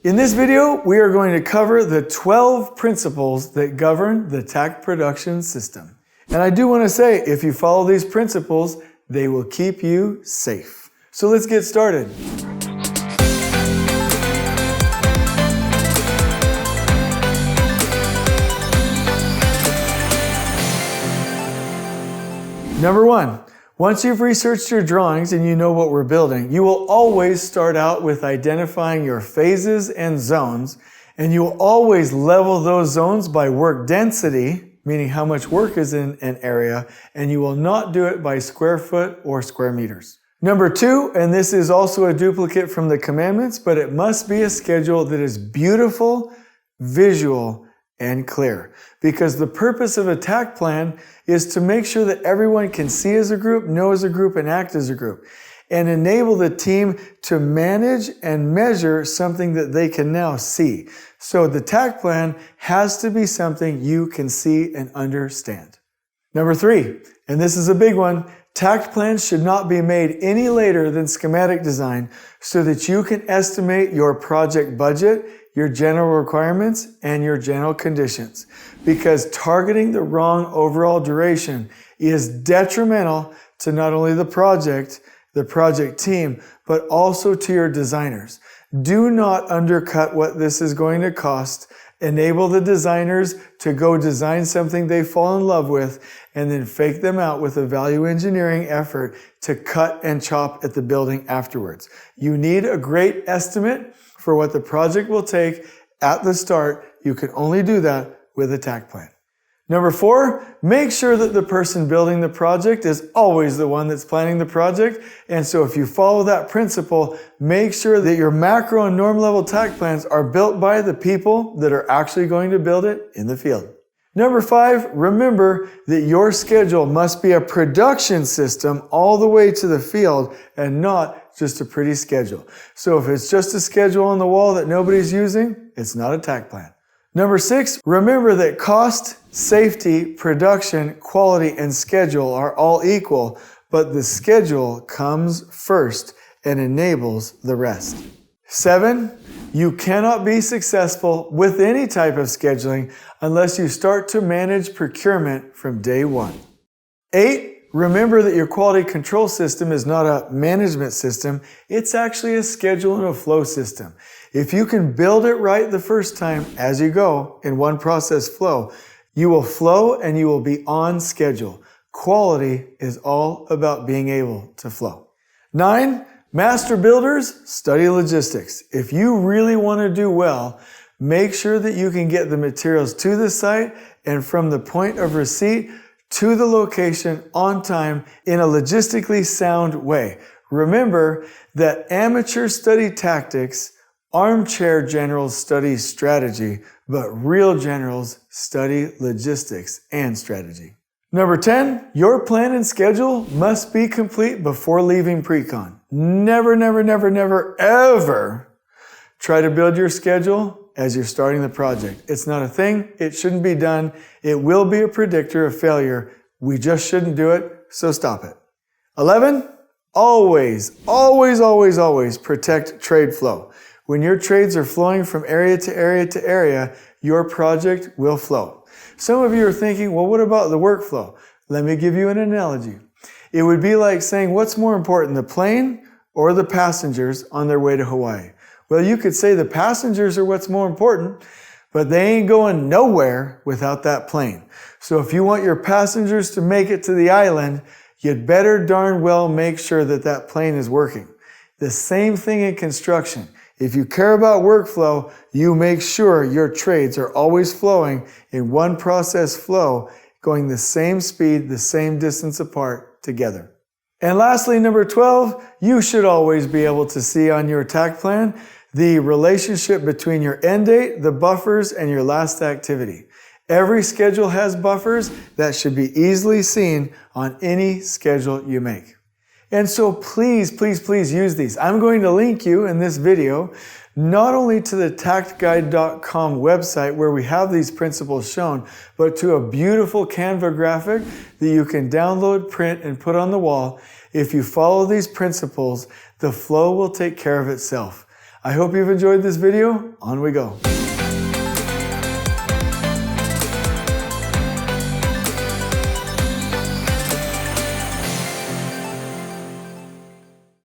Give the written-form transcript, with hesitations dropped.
In this video, we are going to cover the 12 principles that govern the Takt production system. And I do want to say, if you follow these principles, they will keep you safe. So let's get started. Number one, once you've researched your drawings and you know what we're building, you will always start out with identifying your phases and zones, and you will always level those zones by work density, meaning how much work is in an area, and you will not do it by square foot or square meters. Number two, and this is also a duplicate from the commandments, but it must be a schedule that is beautiful, visual, and clear. Because the purpose of a Takt plan is to make sure that everyone can see as a group, know as a group, and act as a group, and enable the team to manage and measure something that they can now see. So the Takt plan has to be something you can see and understand. Number three, and this is a big one, Takt plans should not be made any later than schematic design so that you can estimate your project budget, your general requirements, and your general conditions. Because targeting the wrong overall duration is detrimental to not only the project team, but also to your designers. Do not undercut what this is going to cost. Enable the designers to go design something they fall in love with and then fake them out with a value engineering effort to cut and chop at the building afterwards. You need a great estimate for what the project will take at the start. You can only do that with a Takt plan. Number four, make sure that the person building the project is always the one that's planning the project. And so if you follow that principle, make sure that your macro and norm level Takt plans are built by the people that are actually going to build it in the field. Number five, remember that your schedule must be a production system all the way to the field and not just a pretty schedule. So if it's just a schedule on the wall that nobody's using, it's not a Takt plan. Number six, remember that cost, safety, production, quality, and schedule are all equal, but the schedule comes first and enables the rest. Seven, you cannot be successful with any type of scheduling unless you start to manage procurement from day one. Eight, remember that your quality control system is not a management system, it's actually a schedule and a flow system. If you can build it right the first time as you go in one process flow, you will flow and you will be on schedule. Quality is all about being able to flow. Nine, master builders, study logistics. If you really want to do well, make sure that you can get the materials to the site and from the point of receipt to the location on time in a logistically sound way. Remember that amateurs study tactics, armchair generals study strategy, but real generals study logistics and strategy. Number 10, your plan and schedule must be complete before leaving pre-con. Never, never, never, never, ever try to build your schedule as you're starting the project. It's not a thing. It shouldn't be done. It will be a predictor of failure. We just shouldn't do it, so stop it. 11, always, always, always, always protect trade flow. When your trades are flowing from area to area to area, your project will flow. Some of you are thinking, well, what about the workflow? Let me give you an analogy. It would be like saying, what's more important, the plane or the passengers on their way to Hawaii? Well, you could say the passengers are what's more important, but they ain't going nowhere without that plane. So if you want your passengers to make it to the island, you'd better darn well make sure that that plane is working. The same thing in construction. If you care about workflow, you make sure your trades are always flowing in one process flow, going the same speed, the same distance apart together. And lastly, number 12, you should always be able to see on your Takt plan the relationship between your end date, the buffers, and your last activity. Every schedule has buffers that should be easily seen on any schedule you make. And so please, please, please use these. I'm going to link you in this video not only to the taktguide.com website where we have these principles shown, but to a beautiful Canva graphic that you can download, print, and put on the wall. If you follow these principles, the flow will take care of itself. I hope you've enjoyed this video. On we go.